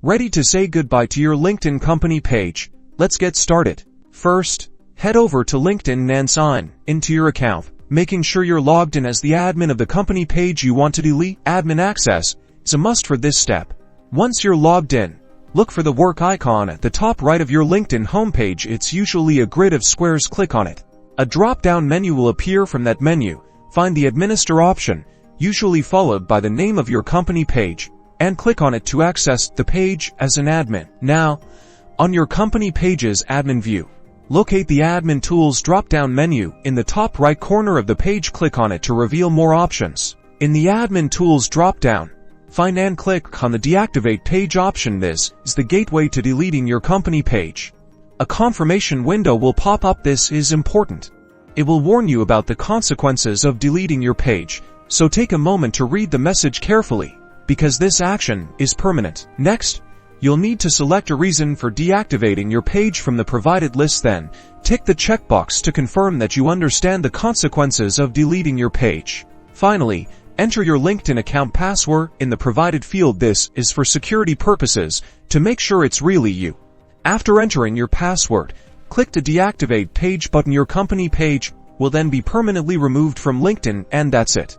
Ready to say goodbye to your LinkedIn company page? Let's get started. First, head over to LinkedIn and sign into your account, making sure you're logged in as the admin of the company page you want to delete. Admin access is a must for this step. Once you're logged in, look for the work icon at the top right of your LinkedIn homepage. It's usually a grid of squares. Click on it. A drop-down menu will appear. From that menu, find the Administer option, usually followed by the name of your company page, and click on it to access the page as an admin. Now, on your company page's admin view, locate the Admin Tools drop-down menu in the top right corner of the page. Click on it to reveal more options. In the Admin Tools drop-down, find and click on the Deactivate page option. This is the gateway to deleting your company page. A confirmation window will pop up. This is important. It will warn you about the consequences of deleting your page, so take a moment to read the message carefully, because this action is permanent. Next, you'll need to select a reason for deactivating your page from the provided list. Then, tick the checkbox to confirm that you understand the consequences of deleting your page. Finally, enter your LinkedIn account password in the provided field. This is for security purposes, to make sure it's really you. After entering your password, click the Deactivate page button. Your company page will then be permanently removed from LinkedIn, and that's it.